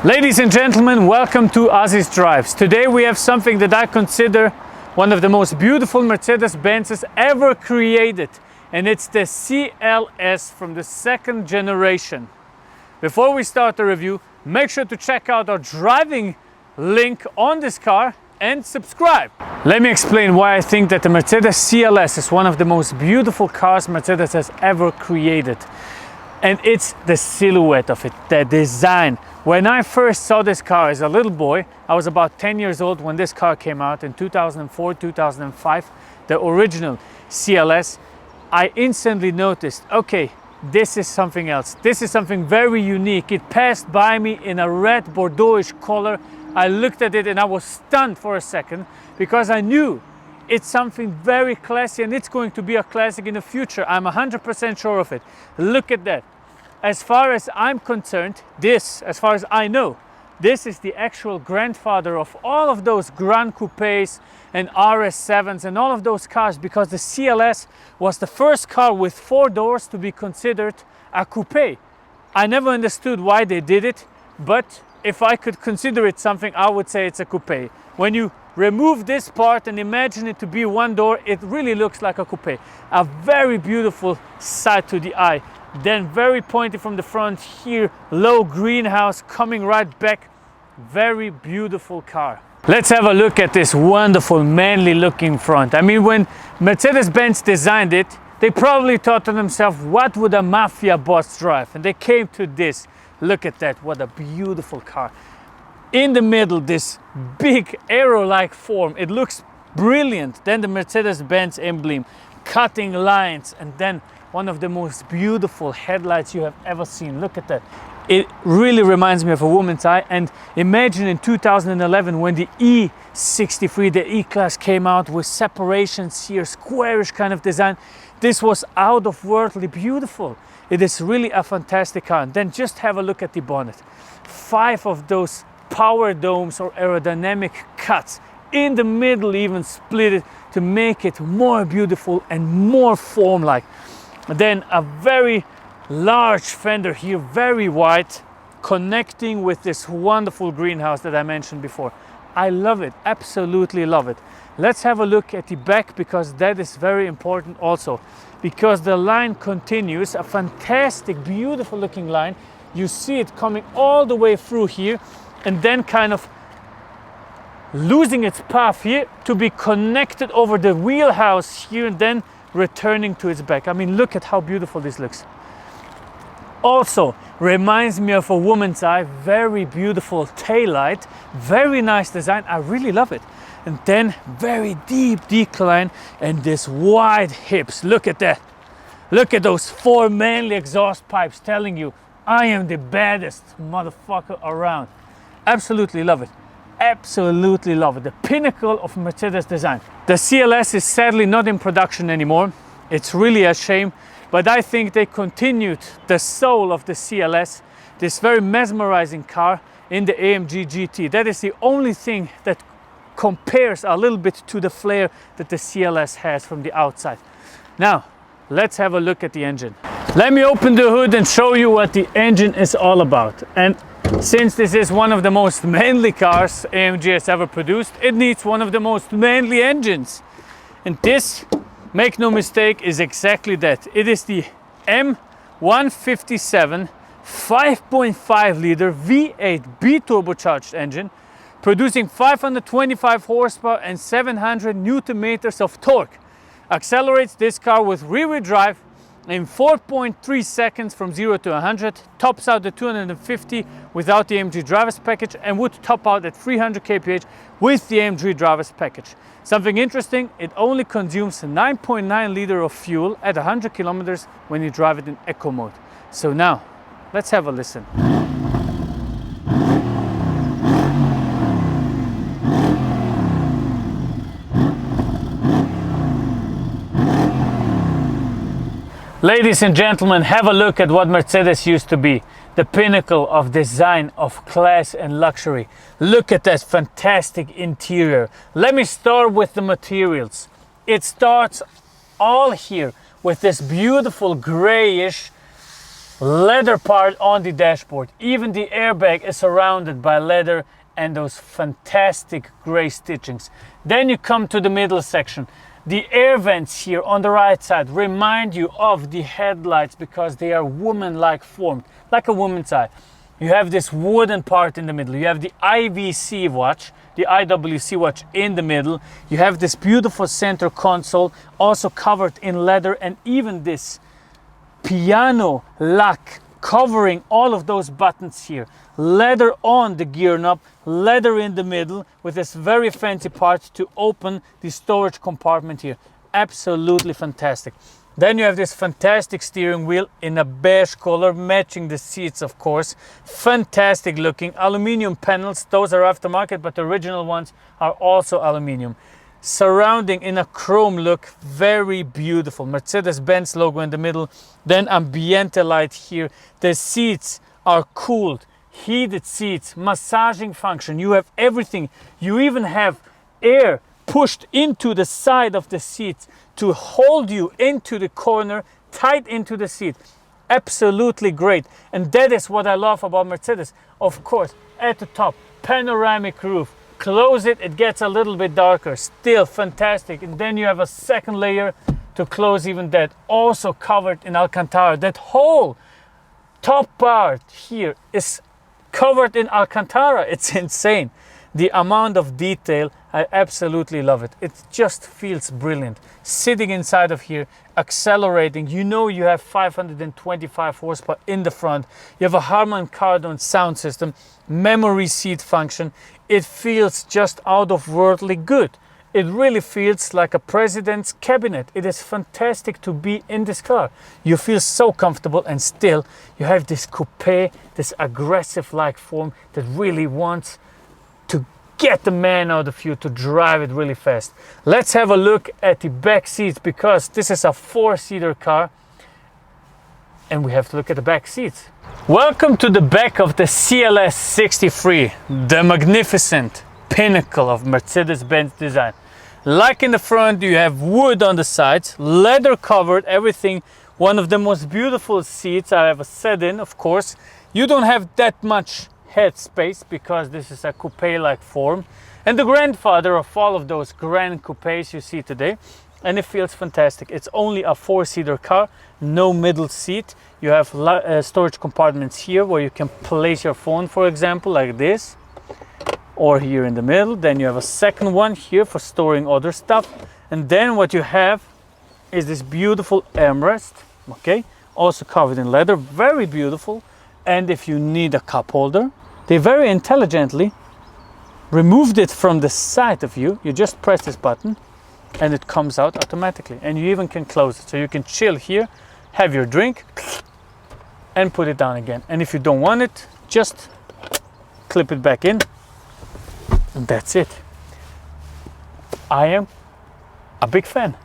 Ladies and gentlemen, welcome to Oasis Drives. Today we have something that I consider one of the most beautiful Mercedes-Benzes ever created, and it's the CLS from the second generation. Before we start the review, make sure to check out our driving link on this car and subscribe. Let me explain why I think that the Mercedes CLS is one of the most beautiful cars Mercedes has ever created. And it's the silhouette of it, the design. When I first saw this car as a little boy, I was about 10 years old when this car came out in 2004, 2005, the original CLS. I instantly noticed, okay, this is something else. This is something very unique. It passed by me in a red Bordeauxish color. I looked at it and I was stunned for a second because I knew it's something very classy and it's going to be a classic in the future. I'm 100% sure of it. Look at that. As far as I'm concerned, this, as far as I know, this is the actual grandfather of all of those Grand Coupes and RS7s and all of those cars, because the CLS was the first car with 4 doors to be considered a coupe. I never understood why they did it, but if I could consider it something, I would say it's a coupe. When you remove this part and imagine it to be 1 door, it really looks like a coupe. A very beautiful sight to the eye. Then very pointy from the front here, low greenhouse coming right back. Very beautiful car. Let's have a look at this wonderful manly looking front. I mean, when Mercedes-Benz designed it, they probably thought to themselves, what would a mafia boss drive? And they came to this. Look at that, what a beautiful car. In the middle, this big arrow-like form, it looks brilliant. Then the Mercedes-Benz emblem, cutting lines, and then one of the most beautiful headlights you have ever seen. Look at that. It really reminds me of a woman's eye. And imagine in 2011 when the E63, the E-Class came out with separations here, squarish kind of design. This was out of worldly beautiful. It is really a fantastic car. And then just have a look at the bonnet. 5 of those power domes or aerodynamic cuts in the middle, even split it to make it more beautiful and more form-like. Then a very large fender here, very wide, connecting with this wonderful greenhouse that I mentioned before. I love it, absolutely love it. Let's have a look at the back, because that is very important also, because the line continues, a fantastic, beautiful looking line. You see it coming all the way through here and then kind of losing its path here to be connected over the wheelhouse here and then returning to its back. I mean, look at how beautiful this looks. Also reminds me of a woman's eye. Very beautiful taillight, very nice design. I really love it. And then very deep decline and this wide hips. Look at that. Look at those 4 manly exhaust pipes telling you I am the baddest motherfucker around. Absolutely love it. Absolutely love it. The pinnacle of Mercedes design. The CLS is sadly not in production anymore. It's really a shame, but I think they continued the soul of the CLS, this very mesmerizing car, in the AMG GT. That is the only thing that compares a little bit to the flair that the CLS has from the outside. Now, let's have a look at the engine. Let me open the hood and show you what the engine is all about. And since this is one of the most manly cars AMG has ever produced, it needs one of the most manly engines. And this, make no mistake, is exactly that. It is the M157 5.5 liter V8 B-turbocharged engine, producing 525 horsepower and 700 Newton meters of torque. Accelerates this car with rear-wheel drive in 4.3 seconds from 0 to 100, tops out at 250 without the AMG drivers package, and would top out at 300 kph with the AMG drivers package. Something interesting, it only consumes 9.9 liter of fuel at 100 kilometers when you drive it in eco mode. So now, let's have a listen. Ladies and gentlemen, have a look at what Mercedes used to be. The pinnacle of design, of class and luxury. Look at that fantastic interior. Let me start with the materials. It starts all here with this beautiful grayish Leather part on the dashboard. Even the airbag is surrounded by leather and those fantastic gray stitchings. Then you come to the middle section. The air vents here on the right side remind you of the headlights because they are woman-like formed, like a woman's eye. You have this wooden part in the middle. You have the IWC watch in the middle. You have this beautiful center console, also covered in leather, and even this piano lock covering all of those buttons here. Leather on the gear knob, leather in the middle with this very fancy part to open the storage compartment here. Absolutely fantastic. Then you have this fantastic steering wheel in a beige color, matching the seats, of course. Fantastic looking aluminum panels. Those are aftermarket, but the original ones are also aluminum. Surrounding in a chrome look, very beautiful. Mercedes-Benz logo in the middle, then ambiente light here. The seats are cooled, heated seats, massaging function. You have everything. You even have air pushed into the side of the seats to hold you into the corner, tight into the seat. Absolutely great. And that is what I love about Mercedes. Of course, at the top, panoramic roof. Close it, it gets a little bit darker. Still fantastic. And then you have a second layer to close even that. Also covered in Alcantara. That whole top part here is covered in Alcantara. It's insane. The amount of detail, I absolutely love it. It just feels brilliant. Sitting inside of here, accelerating, you know you have 525 horsepower in the front. You have a Harman Kardon sound system, memory seat function. It feels just out of worldly good. It really feels like a president's cabinet. It is fantastic to be in this car. You feel so comfortable, and still you have this coupe, this aggressive-like form that really wants to get the man out of you to drive it really fast. Let's have a look at the back seats, because this is a four-seater car and we have to look at the back seats. Welcome to the back of the CLS63, the magnificent pinnacle of Mercedes-Benz design. Like in the front, you have wood on the sides, leather covered, everything. One of the most beautiful seats I ever sat in, of course. You don't have that much head space because this is a coupe-like form, and the grandfather of all of those grand coupes you see today, and it feels fantastic. It's only a four-seater car, no middle seat. You have storage compartments here where you can place your phone, for example, like this, or here in the middle. Then you have a second one here for storing other stuff, and then what you have is this beautiful armrest, okay, also covered in leather, very beautiful. And if you need a cup holder, they very intelligently removed it from the side of you. You just press this button and it comes out automatically, and you even can close it, so you can chill here, have your drink and put it down again. And if you don't want it, just clip it back in, and that's it. I am a big fan.